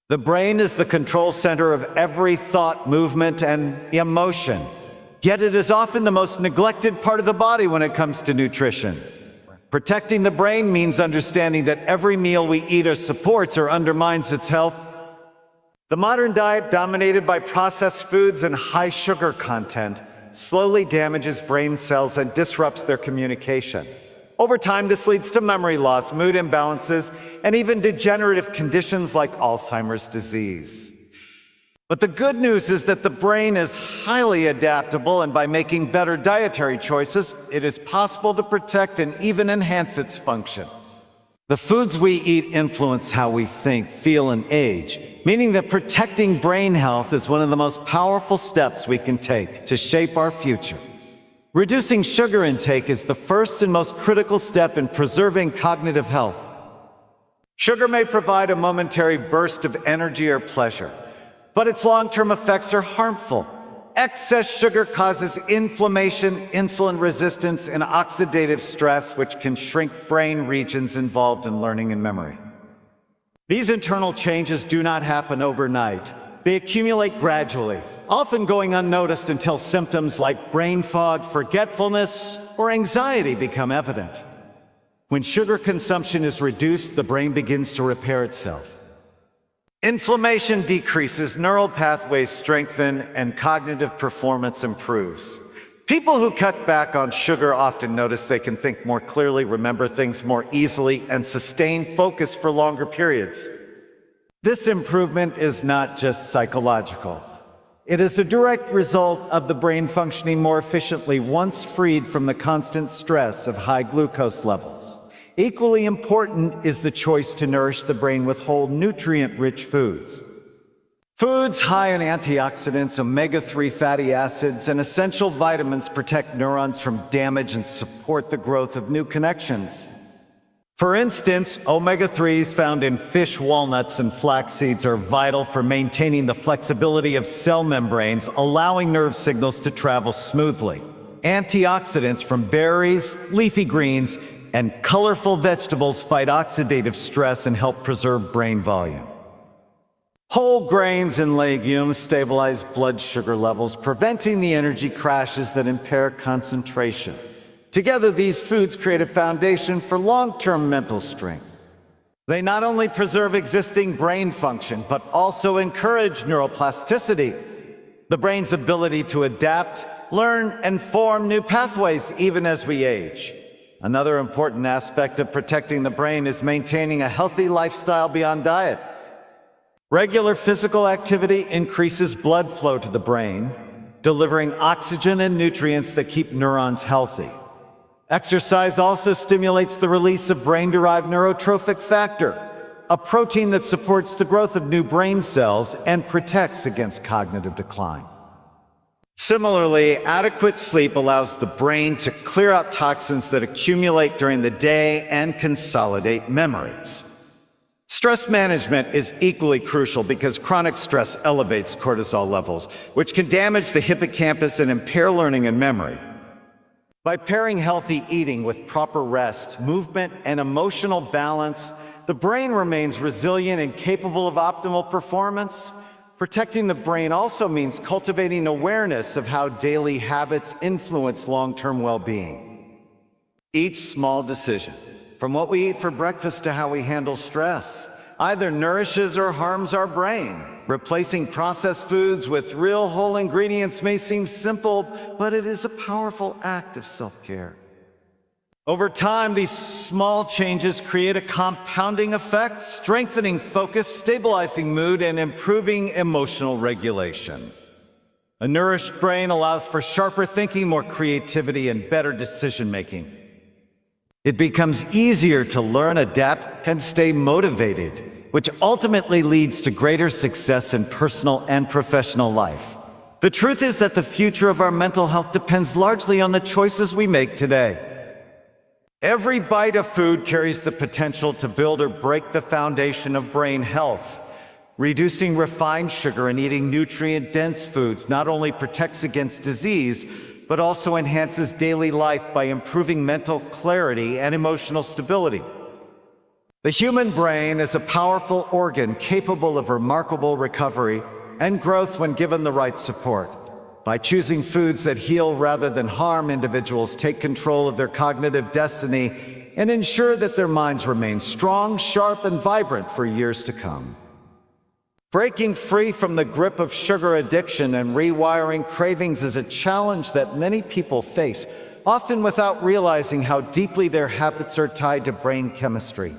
The brain is the control center of every thought, movement, and emotion. Yet it is often the most neglected part of the body when it comes to nutrition. Protecting the brain means understanding that every meal we eat supports or undermines its health. The modern diet, dominated by processed foods and high sugar content, slowly damages brain cells and disrupts their communication. Over time, this leads to memory loss, mood imbalances, and even degenerative conditions like Alzheimer's disease. But the good news is that the brain is highly adaptable, and by making better dietary choices, it is possible to protect and even enhance its function. The foods we eat influence how we think, feel, and age, meaning that protecting brain health is one of the most powerful steps we can take to shape our future. Reducing sugar intake is the first and most critical step in preserving cognitive health. Sugar may provide a momentary burst of energy or pleasure, but its long-term effects are harmful. Excess sugar causes inflammation, insulin resistance, and oxidative stress, which can shrink brain regions involved in learning and memory. These internal changes do not happen overnight. They accumulate gradually, often going unnoticed until symptoms like brain fog, forgetfulness, or anxiety become evident. When sugar consumption is reduced, the brain begins to repair itself. Inflammation decreases, neural pathways strengthen, and cognitive performance improves. People who cut back on sugar often notice they can think more clearly, remember things more easily, and sustain focus for longer periods. This improvement is not just psychological. It is a direct result of the brain functioning more efficiently once freed from the constant stress of high glucose levels. Equally important is the choice to nourish the brain with whole, nutrient-rich foods. Foods high in antioxidants, omega-3 fatty acids, and essential vitamins protect neurons from damage and support the growth of new connections. For instance, omega-3s found in fish, walnuts, and flax seeds are vital for maintaining the flexibility of cell membranes, allowing nerve signals to travel smoothly. Antioxidants from berries, leafy greens, and colorful vegetables fight oxidative stress and help preserve brain volume. Whole grains and legumes stabilize blood sugar levels, preventing the energy crashes that impair concentration. Together, these foods create a foundation for long-term mental strength. They not only preserve existing brain function, but also encourage neuroplasticity, the brain's ability to adapt, learn, and form new pathways even as we age. Another important aspect of protecting the brain is maintaining a healthy lifestyle beyond diet. Regular physical activity increases blood flow to the brain, delivering oxygen and nutrients that keep neurons healthy. Exercise also stimulates the release of brain-derived neurotrophic factor, a protein that supports the growth of new brain cells and protects against cognitive decline. Similarly, adequate sleep allows the brain to clear out toxins that accumulate during the day and consolidate memories. Stress management is equally crucial because chronic stress elevates cortisol levels, which can damage the hippocampus and impair learning and memory. By pairing healthy eating with proper rest, movement, and emotional balance, the brain remains resilient and capable of optimal performance. Protecting the brain also means cultivating awareness of how daily habits influence long-term well-being. Each small decision, from what we eat for breakfast to how we handle stress, either nourishes or harms our brain. Replacing processed foods with real whole ingredients may seem simple, but it is a powerful act of self-care. Over time, these small changes create a compounding effect, strengthening focus, stabilizing mood, and improving emotional regulation. A nourished brain allows for sharper thinking, more creativity, and better decision-making. It becomes easier to learn, adapt, and stay motivated, which ultimately leads to greater success in personal and professional life. The truth is that the future of our mental health depends largely on the choices we make today. Every bite of food carries the potential to build or break the foundation of brain health. Reducing refined sugar and eating nutrient-dense foods not only protects against disease, but also enhances daily life by improving mental clarity and emotional stability. The human brain is a powerful organ capable of remarkable recovery and growth when given the right support. By choosing foods that heal rather than harm, individuals take control of their cognitive destiny and ensure that their minds remain strong, sharp, and vibrant for years to come. Breaking free from the grip of sugar addiction and rewiring cravings is a challenge that many people face, often without realizing how deeply their habits are tied to brain chemistry.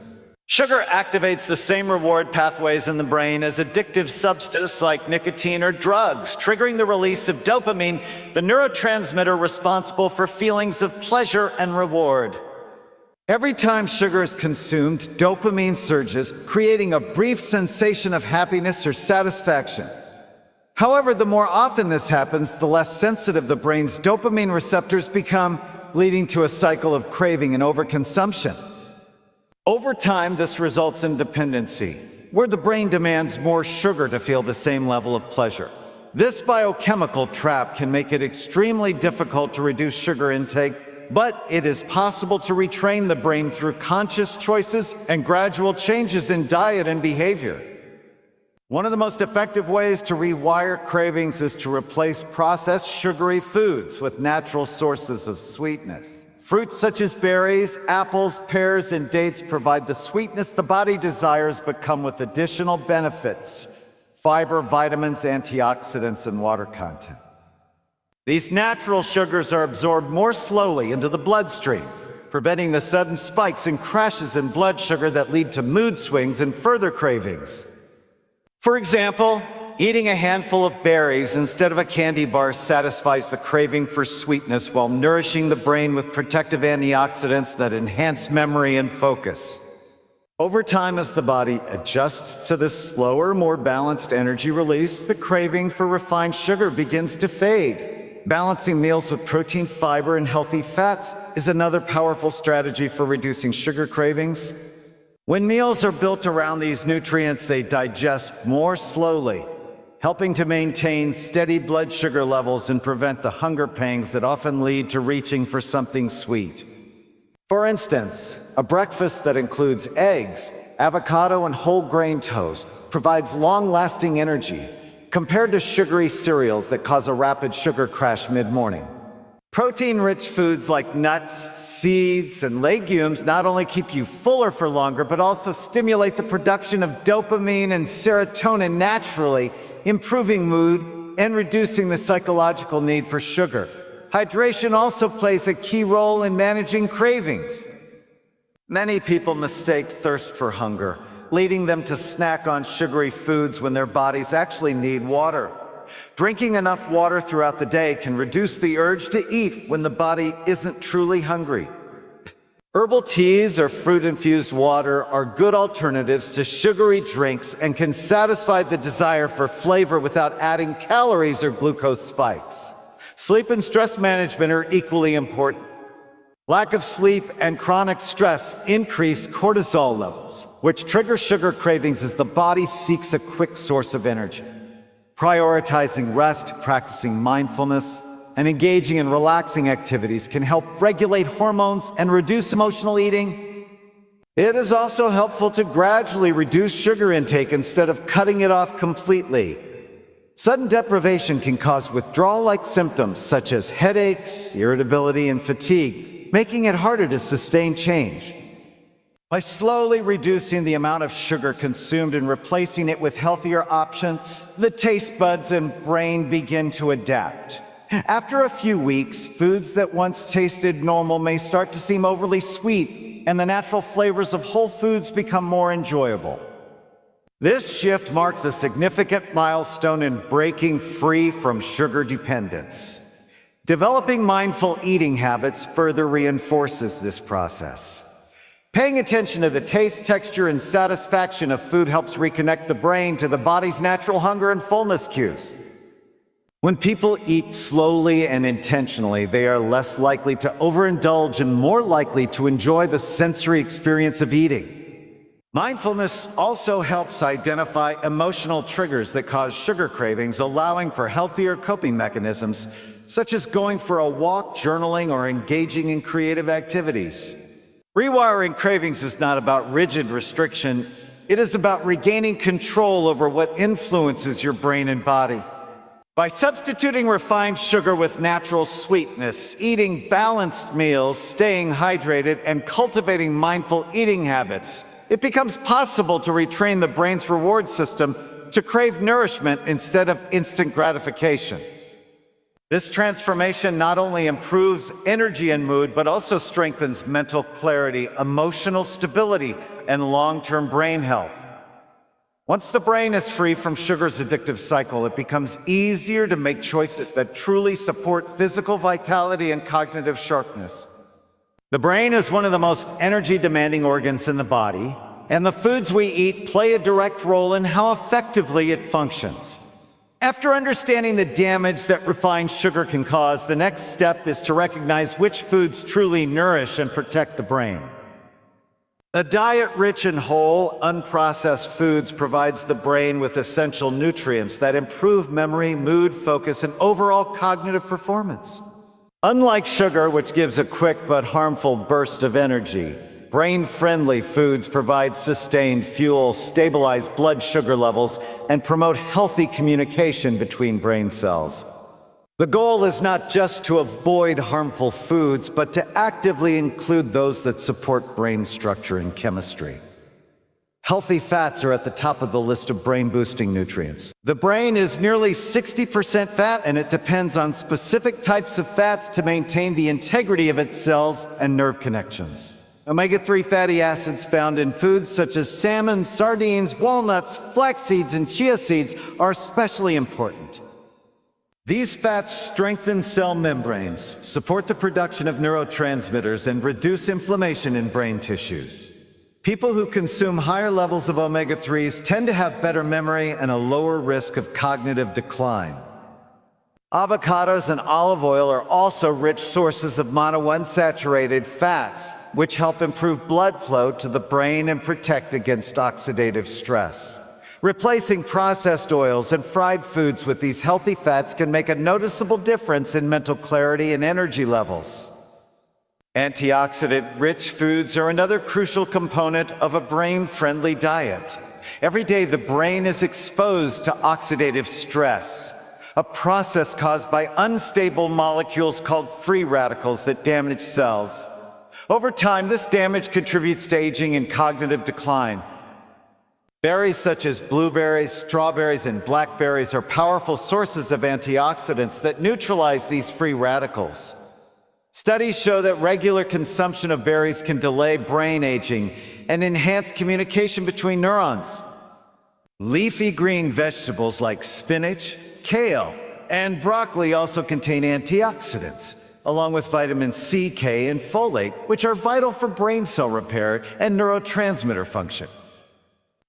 Sugar activates the same reward pathways in the brain as addictive substances like nicotine or drugs, triggering the release of dopamine, the neurotransmitter responsible for feelings of pleasure and reward. Every time sugar is consumed, dopamine surges, creating a brief sensation of happiness or satisfaction. However, the more often this happens, the less sensitive the brain's dopamine receptors become, leading to a cycle of craving and overconsumption. Over time, this results in dependency, where the brain demands more sugar to feel the same level of pleasure. This biochemical trap can make it extremely difficult to reduce sugar intake, but it is possible to retrain the brain through conscious choices and gradual changes in diet and behavior. One of the most effective ways to rewire cravings is to replace processed sugary foods with natural sources of sweetness. Fruits such as berries, apples, pears, and dates provide the sweetness the body desires, but come with additional benefits: fiber, vitamins, antioxidants, and water content. These natural sugars are absorbed more slowly into the bloodstream, preventing the sudden spikes and crashes in blood sugar that lead to mood swings and further cravings. For example, eating a handful of berries instead of a candy bar satisfies the craving for sweetness while nourishing the brain with protective antioxidants that enhance memory and focus. Over time, as the body adjusts to this slower, more balanced energy release, the craving for refined sugar begins to fade. Balancing meals with protein, fiber, and healthy fats is another powerful strategy for reducing sugar cravings. When meals are built around these nutrients, they digest more slowly, helping to maintain steady blood sugar levels and prevent the hunger pangs that often lead to reaching for something sweet. For instance, a breakfast that includes eggs, avocado, and whole grain toast provides long-lasting energy, compared to sugary cereals that cause a rapid sugar crash mid-morning. Protein-rich foods like nuts, seeds, and legumes not only keep you fuller for longer, but also stimulate the production of dopamine and serotonin naturally, improving mood and reducing the psychological need for sugar. Hydration also plays a key role in managing cravings. Many people mistake thirst for hunger, leading them to snack on sugary foods when their bodies actually need water. Drinking enough water throughout the day can reduce the urge to eat when the body isn't truly hungry. Herbal teas or fruit-infused water are good alternatives to sugary drinks and can satisfy the desire for flavor without adding calories or glucose spikes. Sleep and stress management are equally important. Lack of sleep and chronic stress increase cortisol levels, which trigger sugar cravings as the body seeks a quick source of energy. Prioritizing rest, practicing mindfulness, and engaging in relaxing activities can help regulate hormones and reduce emotional eating. It is also helpful to gradually reduce sugar intake instead of cutting it off completely. Sudden deprivation can cause withdrawal-like symptoms such as headaches, irritability, and fatigue, making it harder to sustain change. By slowly reducing the amount of sugar consumed and replacing it with healthier options, the taste buds and brain begin to adapt. After a few weeks, foods that once tasted normal may start to seem overly sweet, and the natural flavors of whole foods become more enjoyable. This shift marks a significant milestone in breaking free from sugar dependence. Developing mindful eating habits further reinforces this process. Paying attention to the taste, texture, and satisfaction of food helps reconnect the brain to the body's natural hunger and fullness cues. When people eat slowly and intentionally, they are less likely to overindulge and more likely to enjoy the sensory experience of eating. Mindfulness also helps identify emotional triggers that cause sugar cravings, allowing for healthier coping mechanisms, such as going for a walk, journaling, or engaging in creative activities. Rewiring cravings is not about rigid restriction. It is about regaining control over what influences your brain and body. By substituting refined sugar with natural sweetness, eating balanced meals, staying hydrated, and cultivating mindful eating habits, it becomes possible to retrain the brain's reward system to crave nourishment instead of instant gratification. This transformation not only improves energy and mood, but also strengthens mental clarity, emotional stability, and long-term brain health. Once the brain is free from sugar's addictive cycle, it becomes easier to make choices that truly support physical vitality and cognitive sharpness. The brain is one of the most energy-demanding organs in the body, and the foods we eat play a direct role in how effectively it functions. After understanding the damage that refined sugar can cause, the next step is to recognize which foods truly nourish and protect the brain. A diet rich in whole, unprocessed foods provides the brain with essential nutrients that improve memory, mood, focus, and overall cognitive performance. Unlike sugar, which gives a quick but harmful burst of energy, brain-friendly foods provide sustained fuel, stabilize blood sugar levels, and promote healthy communication between brain cells. The goal is not just to avoid harmful foods, but to actively include those that support brain structure and chemistry. Healthy fats are at the top of the list of brain-boosting nutrients. The brain is nearly 60% fat, and it depends on specific types of fats to maintain the integrity of its cells and nerve connections. Omega-3 fatty acids found in foods such as salmon, sardines, walnuts, flax seeds, and chia seeds are especially important. These fats strengthen cell membranes, support the production of neurotransmitters, and reduce inflammation in brain tissues. People who consume higher levels of omega-3s tend to have better memory and a lower risk of cognitive decline. Avocados and olive oil are also rich sources of monounsaturated fats, which help improve blood flow to the brain and protect against oxidative stress. Replacing processed oils and fried foods with these healthy fats can make a noticeable difference in mental clarity and energy levels. Antioxidant-rich foods are another crucial component of a brain-friendly diet. Every day, the brain is exposed to oxidative stress, a process caused by unstable molecules called free radicals that damage cells. Over time, this damage contributes to aging and cognitive decline. Berries such as blueberries, strawberries, and blackberries are powerful sources of antioxidants that neutralize these free radicals. Studies show that regular consumption of berries can delay brain aging and enhance communication between neurons. Leafy green vegetables like spinach, kale, and broccoli also contain antioxidants, along with vitamin C, K, and folate, which are vital for brain cell repair and neurotransmitter function.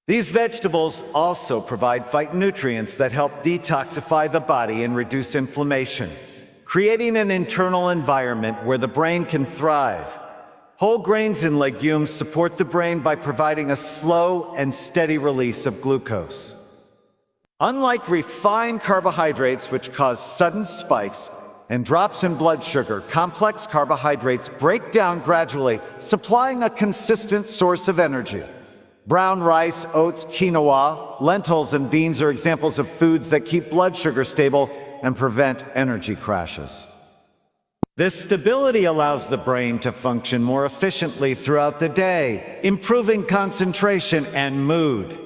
These vegetables also provide phytonutrients that help detoxify the body and reduce inflammation, creating an internal environment where the brain can thrive. Whole grains and legumes support the brain by providing a slow and steady release of glucose. Unlike refined carbohydrates, which cause sudden spikes and drops in blood sugar, complex carbohydrates break down gradually, supplying a consistent source of energy. Brown rice, oats, quinoa, lentils, and beans are examples of foods that keep blood sugar stable and prevent energy crashes. This stability allows the brain to function more efficiently throughout the day, improving concentration and mood.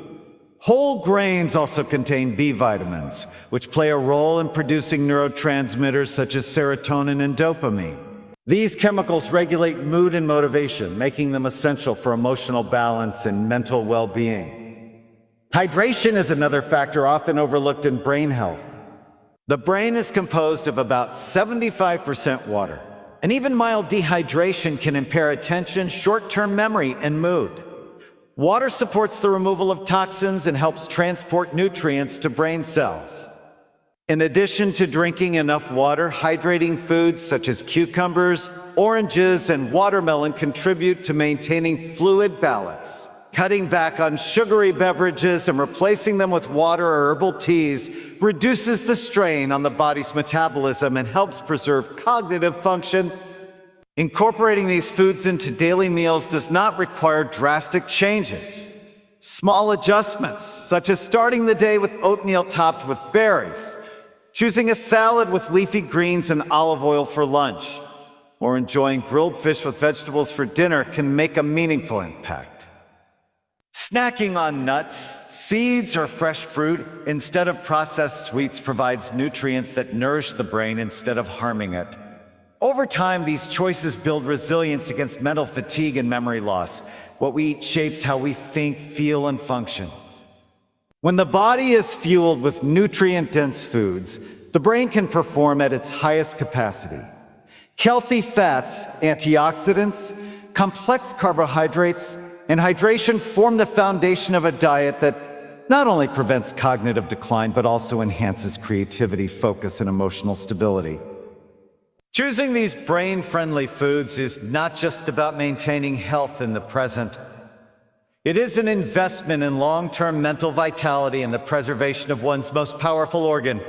Whole grains also contain B vitamins, which play a role in producing neurotransmitters such as serotonin and dopamine. These chemicals regulate mood and motivation, making them essential for emotional balance and mental well-being. Hydration is another factor often overlooked in brain health. The brain is composed of about 75% water, and even mild dehydration can impair attention, short-term memory, and mood. Water supports the removal of toxins and helps transport nutrients to brain cells. In addition to drinking enough water, hydrating foods such as cucumbers, oranges, and watermelon contribute to maintaining fluid balance. Cutting back on sugary beverages and replacing them with water or herbal teas reduces the strain on the body's metabolism and helps preserve cognitive function. Incorporating these foods into daily meals does not require drastic changes. Small adjustments, such as starting the day with oatmeal topped with berries, choosing a salad with leafy greens and olive oil for lunch, or enjoying grilled fish with vegetables for dinner can make a meaningful impact. Snacking on nuts, seeds, or fresh fruit instead of processed sweets provides nutrients that nourish the brain instead of harming it. Over time, these choices build resilience against mental fatigue and memory loss. What we eat shapes how we think, feel, and function. When the body is fueled with nutrient-dense foods, the brain can perform at its highest capacity. Healthy fats, antioxidants, complex carbohydrates, and hydration form the foundation of a diet that not only prevents cognitive decline, but also enhances creativity, focus, and emotional stability. Choosing these brain-friendly foods is not just about maintaining health in the present. It is an investment in long-term mental vitality and the preservation of one's most powerful organ.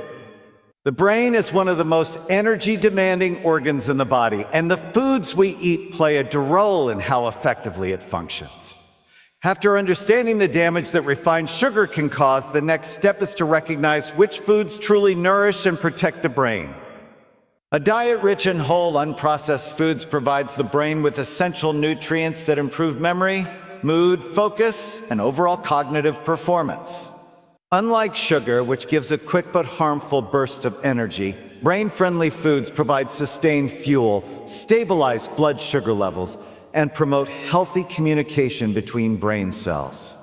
The brain is one of the most energy-demanding organs in the body, and the foods we eat play a role in how effectively it functions. After understanding the damage that refined sugar can cause, the next step is to recognize which foods truly nourish and protect the brain. A diet rich in whole, unprocessed foods provides the brain with essential nutrients that improve memory, mood, focus, and overall cognitive performance. Unlike sugar, which gives a quick but harmful burst of energy, brain-friendly foods provide sustained fuel, stabilize blood sugar levels, and promote healthy communication between brain cells.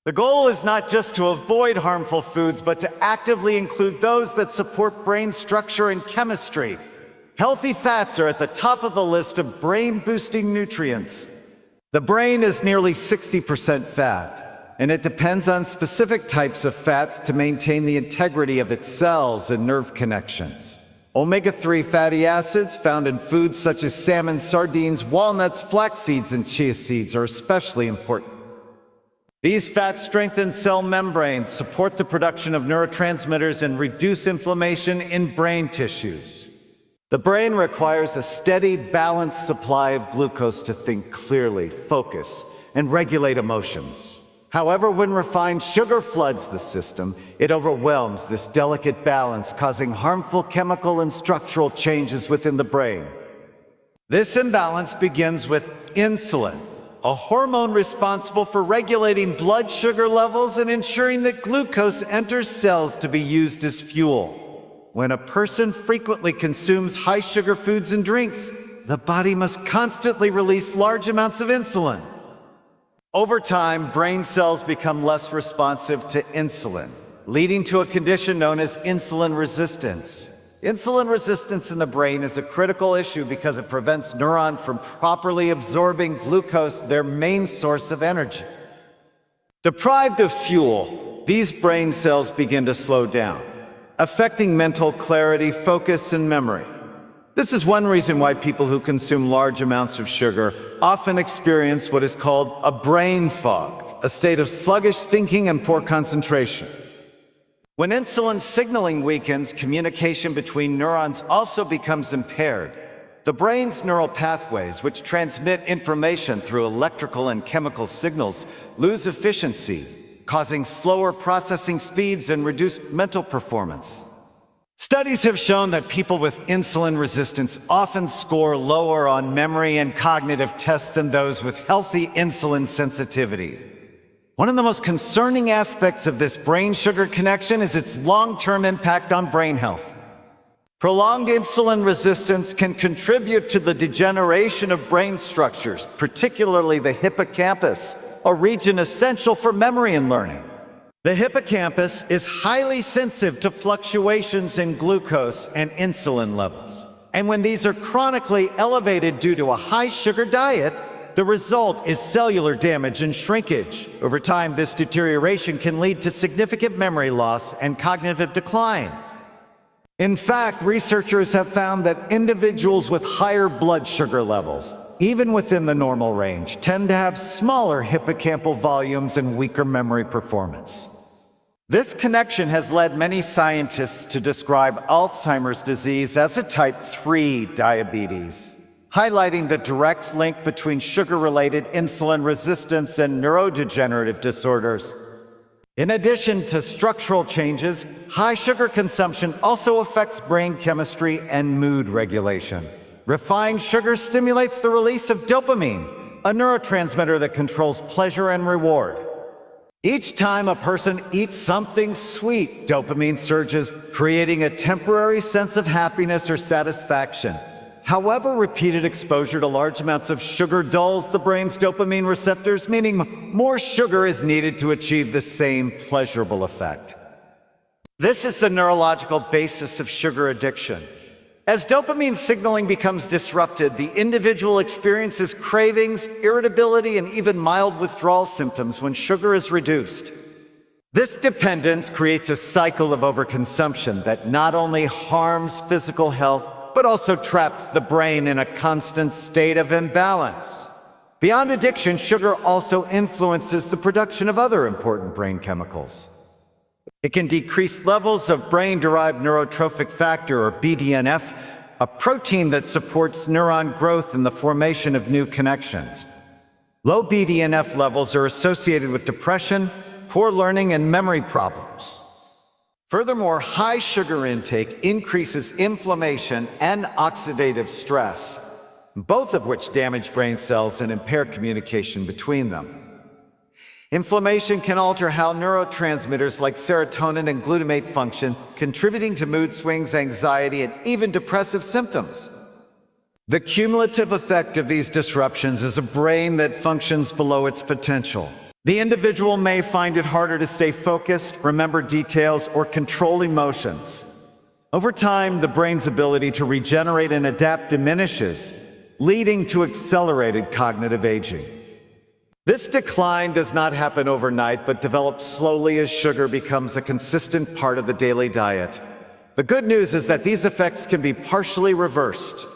The goal is not just to avoid harmful foods, but to actively include those that support brain structure and chemistry. Healthy fats are at the top of the list of brain-boosting nutrients. The brain is nearly 60% fat, and it depends on specific types of fats to maintain the integrity of its cells and nerve connections. Omega-3 fatty acids found in foods such as salmon, sardines, walnuts, flax seeds, and chia seeds are especially important. These fats strengthen cell membranes, support the production of neurotransmitters, and reduce inflammation in brain tissues. The brain requires a steady, balanced supply of glucose to think clearly, focus, and regulate emotions. However, when refined sugar floods the system, it overwhelms this delicate balance, causing harmful chemical and structural changes within the brain. This imbalance begins with insulin, a hormone responsible for regulating blood sugar levels and ensuring that glucose enters cells to be used as fuel. When a person frequently consumes high-sugar foods and drinks, the body must constantly release large amounts of insulin. Over time, brain cells become less responsive to insulin, leading to a condition known as insulin resistance. Insulin resistance in the brain is a critical issue because it prevents neurons from properly absorbing glucose, their main source of energy. Deprived of fuel, these brain cells begin to slow down, affecting mental clarity, focus, and memory. This is one reason why people who consume large amounts of sugar often experience what is called a brain fog, a state of sluggish thinking and poor concentration. When insulin signaling weakens, communication between neurons also becomes impaired. The brain's neural pathways, which transmit information through electrical and chemical signals, lose efficiency, causing slower processing speeds and reduced mental performance. Studies have shown that people with insulin resistance often score lower on memory and cognitive tests than those with healthy insulin sensitivity. One of the most concerning aspects of this brain sugar connection is its long-term impact on brain health. Prolonged insulin resistance can contribute to the degeneration of brain structures, particularly the hippocampus, a region essential for memory and learning. The hippocampus is highly sensitive to fluctuations in glucose and insulin levels. And when these are chronically elevated due to a high-sugar diet, the result is cellular damage and shrinkage. Over time, this deterioration can lead to significant memory loss and cognitive decline. In fact, researchers have found that individuals with higher blood sugar levels, even within the normal range, tend to have smaller hippocampal volumes and weaker memory performance. This connection has led many scientists to describe Alzheimer's disease as a type 3 diabetes. highlighting the direct link between sugar-related insulin resistance and neurodegenerative disorders. In addition to structural changes, high sugar consumption also affects brain chemistry and mood regulation. Refined sugar stimulates the release of dopamine, a neurotransmitter that controls pleasure and reward. Each time a person eats something sweet, dopamine surges, creating a temporary sense of happiness or satisfaction. However, repeated exposure to large amounts of sugar dulls the brain's dopamine receptors, meaning more sugar is needed to achieve the same pleasurable effect. This is the neurological basis of sugar addiction. As dopamine signaling becomes disrupted, the individual experiences cravings, irritability, and even mild withdrawal symptoms when sugar is reduced. This dependence creates a cycle of overconsumption that not only harms physical health, but also traps the brain in a constant state of imbalance. Beyond addiction, sugar also influences the production of other important brain chemicals. It can decrease levels of brain-derived neurotrophic factor, or BDNF, a protein that supports neuron growth and the formation of new connections. Low BDNF levels are associated with depression, poor learning, and memory problems. Furthermore, high sugar intake increases inflammation and oxidative stress, both of which damage brain cells and impair communication between them. Inflammation can alter how neurotransmitters like serotonin and glutamate function, contributing to mood swings, anxiety, and even depressive symptoms. The cumulative effect of these disruptions is a brain that functions below its potential. The individual may find it harder to stay focused, remember details, or control emotions. Over time, the brain's ability to regenerate and adapt diminishes, leading to accelerated cognitive aging. This decline does not happen overnight, but develops slowly as sugar becomes a consistent part of the daily diet. The good news is that these effects can be partially reversed.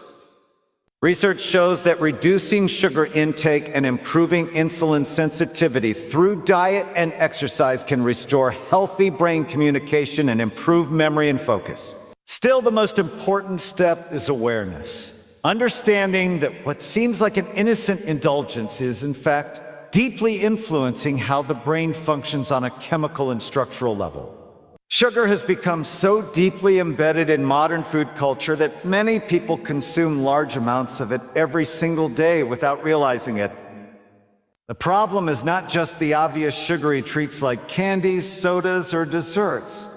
Research shows that reducing sugar intake and improving insulin sensitivity through diet and exercise can restore healthy brain communication and improve memory and focus. Still, the most important step is awareness. Understanding that what seems like an innocent indulgence is, in fact, deeply influencing how the brain functions on a chemical and structural level. Sugar has become so deeply embedded in modern food culture that many people consume large amounts of it every single day without realizing it. The problem is not just the obvious sugary treats like candies, sodas, or desserts,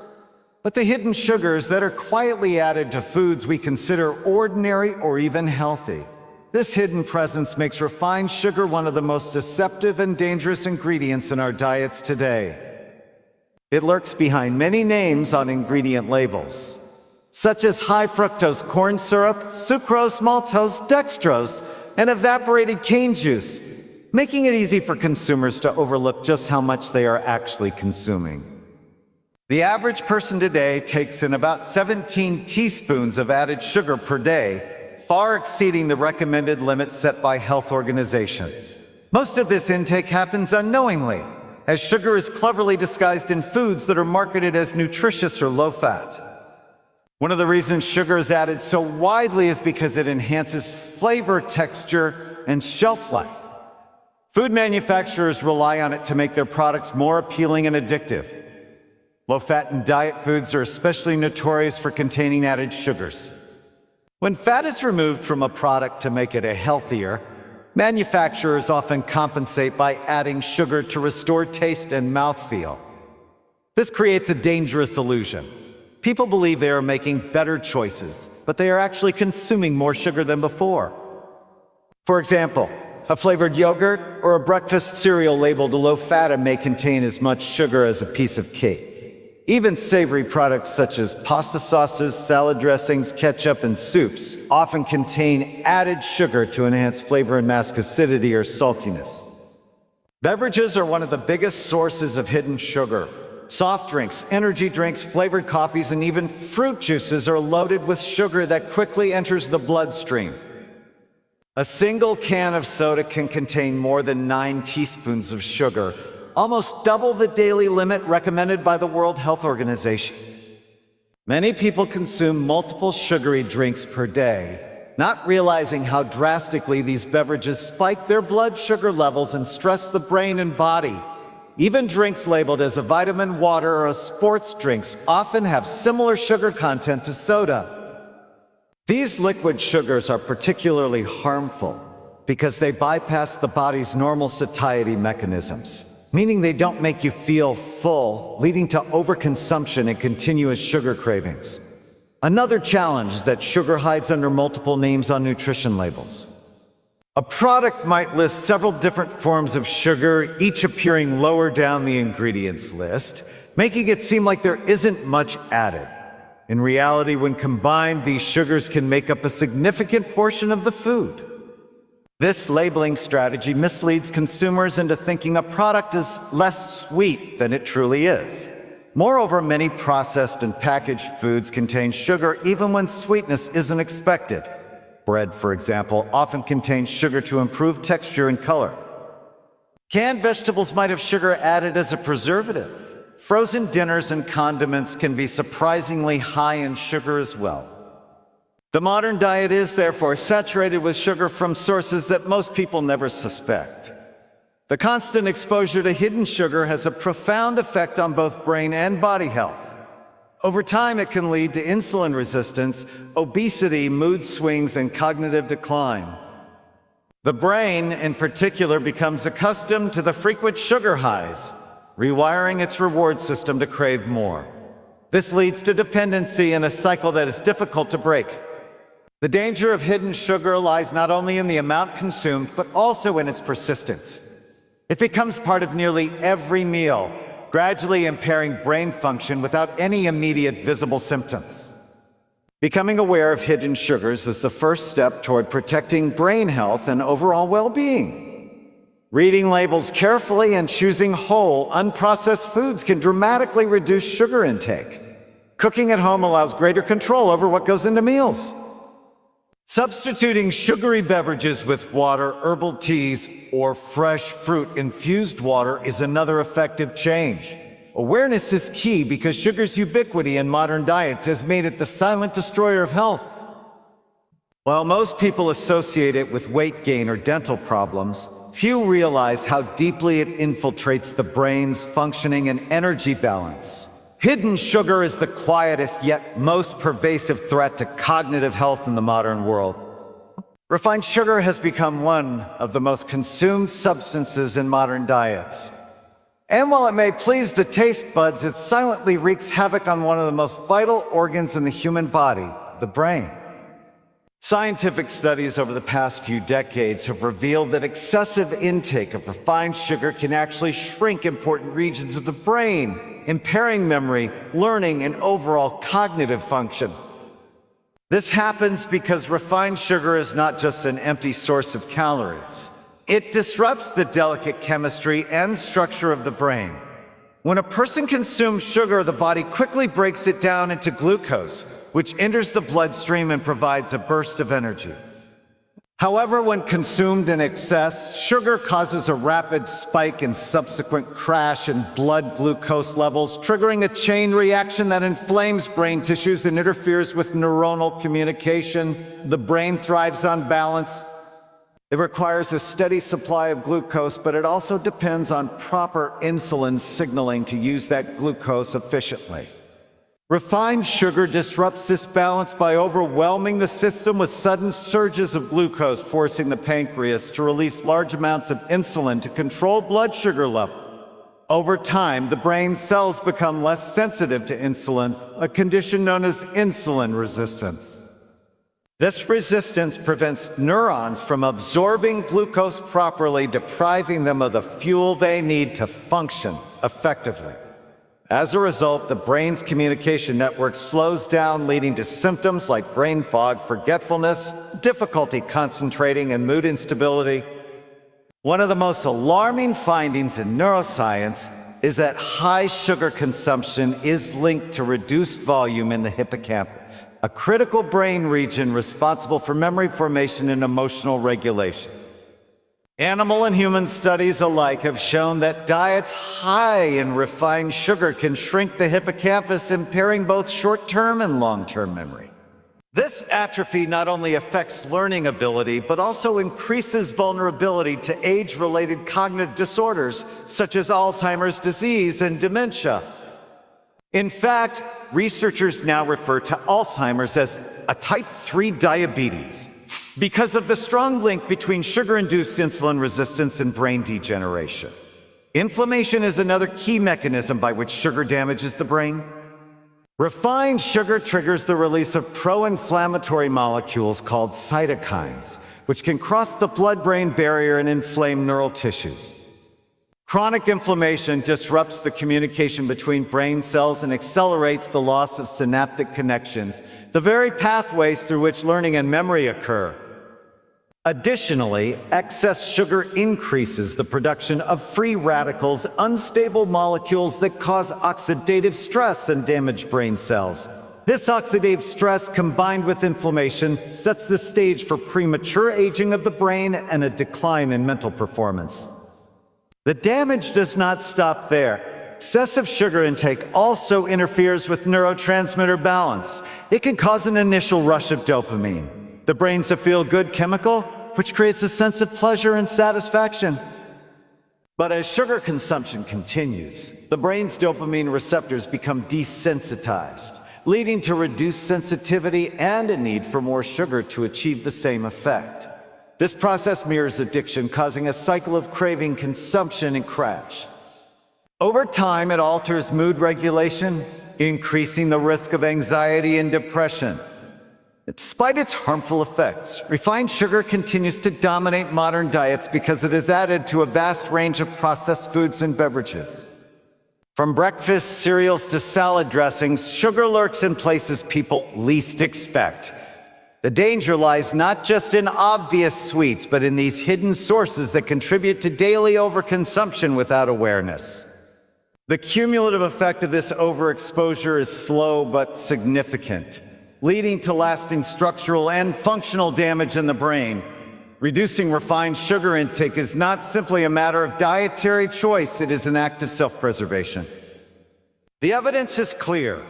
but the hidden sugars that are quietly added to foods we consider ordinary or even healthy. This hidden presence makes refined sugar one of the most deceptive and dangerous ingredients in our diets today. It lurks behind many names on ingredient labels, such as high fructose corn syrup, sucrose, maltose, dextrose, and evaporated cane juice, making it easy for consumers to overlook just how much they are actually consuming. The average person today takes in about 17 teaspoons of added sugar per day, far exceeding the recommended limit set by health organizations. Most of this intake happens unknowingly, as sugar is cleverly disguised in foods that are marketed as nutritious or low-fat. One of the reasons sugar is added so widely is because it enhances flavor, texture, and shelf life. Food manufacturers rely on it to make their products more appealing and addictive. Low-fat and diet foods are especially notorious for containing added sugars. When fat is removed from a product to make it healthier, manufacturers often compensate by adding sugar to restore taste and mouthfeel. This creates a dangerous illusion. People believe they are making better choices, but they are actually consuming more sugar than before. For example, a flavored yogurt or a breakfast cereal labeled low-fat may contain as much sugar as a piece of cake. Even savory products such as pasta sauces, salad dressings, ketchup, and soups often contain added sugar to enhance flavor and mask acidity or saltiness. Beverages are one of the biggest sources of hidden sugar. Soft drinks, energy drinks, flavored coffees, and even fruit juices are loaded with sugar that quickly enters the bloodstream. A single can of soda can contain more than 9 teaspoons of sugar, almost double the daily limit recommended by the World Health Organization. Many people consume multiple sugary drinks per day, not realizing how drastically these beverages spike their blood sugar levels and stress the brain and body. Even drinks labeled as a vitamin water or a sports drinks often have similar sugar content to soda. These liquid sugars are particularly harmful because they bypass the body's normal satiety mechanisms, meaning they don't make you feel full, leading to overconsumption and continuous sugar cravings. Another challenge is that sugar hides under multiple names on nutrition labels. A product might list several different forms of sugar, each appearing lower down the ingredients list, making it seem like there isn't much added. In reality, when combined, these sugars can make up a significant portion of the food. This labeling strategy misleads consumers into thinking a product is less sweet than it truly is. Moreover, many processed and packaged foods contain sugar even when sweetness isn't expected. Bread, for example, often contains sugar to improve texture and color. Canned vegetables might have sugar added as a preservative. Frozen dinners and condiments can be surprisingly high in sugar as well. The modern diet is, therefore, saturated with sugar from sources that most people never suspect. The constant exposure to hidden sugar has a profound effect on both brain and body health. Over time, it can lead to insulin resistance, obesity, mood swings, and cognitive decline. The brain, in particular, becomes accustomed to the frequent sugar highs, rewiring its reward system to crave more. This leads to dependency and a cycle that is difficult to break. The danger of hidden sugar lies not only in the amount consumed, but also in its persistence. It becomes part of nearly every meal, gradually impairing brain function without any immediate visible symptoms. Becoming aware of hidden sugars is the first step toward protecting brain health and overall well-being. Reading labels carefully and choosing whole, unprocessed foods can dramatically reduce sugar intake. Cooking at home allows greater control over what goes into meals. Substituting sugary beverages with water, herbal teas, or fresh fruit-infused water is another effective change. Awareness is key because sugar's ubiquity in modern diets has made it the silent destroyer of health. While most people associate it with weight gain or dental problems, few realize how deeply it infiltrates the brain's functioning and energy balance. Hidden sugar is the quietest yet most pervasive threat to cognitive health in the modern world. Refined sugar has become one of the most consumed substances in modern diets. And while it may please the taste buds, it silently wreaks havoc on one of the most vital organs in the human body, the brain. Scientific studies over the past few decades have revealed that excessive intake of refined sugar can actually shrink important regions of the brain, impairing memory, learning, and overall cognitive function. This happens because refined sugar is not just an empty source of calories. It disrupts the delicate chemistry and structure of the brain. When a person consumes sugar, the body quickly breaks it down into glucose, which enters the bloodstream and provides a burst of energy. However, when consumed in excess, sugar causes a rapid spike and subsequent crash in blood glucose levels, triggering a chain reaction that inflames brain tissues and interferes with neuronal communication. The brain thrives on balance. It requires a steady supply of glucose, but it also depends on proper insulin signaling to use that glucose efficiently. Refined sugar disrupts this balance by overwhelming the system with sudden surges of glucose, forcing the pancreas to release large amounts of insulin to control blood sugar level. Over time, the brain cells become less sensitive to insulin, a condition known as insulin resistance. This resistance prevents neurons from absorbing glucose properly, depriving them of the fuel they need to function effectively. As a result, the brain's communication network slows down, leading to symptoms like brain fog, forgetfulness, difficulty concentrating, and mood instability. One of the most alarming findings in neuroscience is that high sugar consumption is linked to reduced volume in the hippocampus, a critical brain region responsible for memory formation and emotional regulation. Animal and human studies alike have shown that diets high in refined sugar can shrink the hippocampus, impairing both short-term and long-term memory. This atrophy not only affects learning ability, but also increases vulnerability to age-related cognitive disorders, such as Alzheimer's disease and dementia. In fact, researchers now refer to Alzheimer's as a type 3 diabetes because of the strong link between sugar-induced insulin resistance and brain degeneration. Inflammation is another key mechanism by which sugar damages the brain. Refined sugar triggers the release of pro-inflammatory molecules called cytokines, which can cross the blood-brain barrier and inflame neural tissues. Chronic inflammation disrupts the communication between brain cells and accelerates the loss of synaptic connections, the very pathways through which learning and memory occur. Additionally, excess sugar increases the production of free radicals, unstable molecules that cause oxidative stress and damage brain cells. This oxidative stress, combined with inflammation, sets the stage for premature aging of the brain and a decline in mental performance. The damage does not stop there. Excessive sugar intake also interferes with neurotransmitter balance. It can cause an initial rush of dopamine, the brain's a feel-good chemical, which creates a sense of pleasure and satisfaction. But as sugar consumption continues, the brain's dopamine receptors become desensitized, leading to reduced sensitivity and a need for more sugar to achieve the same effect. This process mirrors addiction, causing a cycle of craving, consumption, and crash. Over time, it alters mood regulation, increasing the risk of anxiety and depression. Despite its harmful effects, refined sugar continues to dominate modern diets because it is added to a vast range of processed foods and beverages. From breakfast cereals to salad dressings, sugar lurks in places people least expect. The danger lies not just in obvious sweets, but in these hidden sources that contribute to daily overconsumption without awareness. The cumulative effect of this overexposure is slow but significant, leading to lasting structural and functional damage in the brain. Reducing refined sugar intake is not simply a matter of dietary choice, it is an act of self-preservation. The evidence is clear.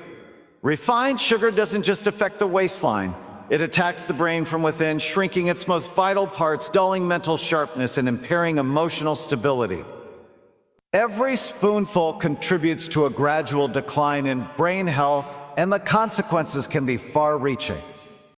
Refined sugar doesn't just affect the waistline, it attacks the brain from within, shrinking its most vital parts, dulling mental sharpness, and impairing emotional stability. Every spoonful contributes to a gradual decline in brain health, and the consequences can be far-reaching.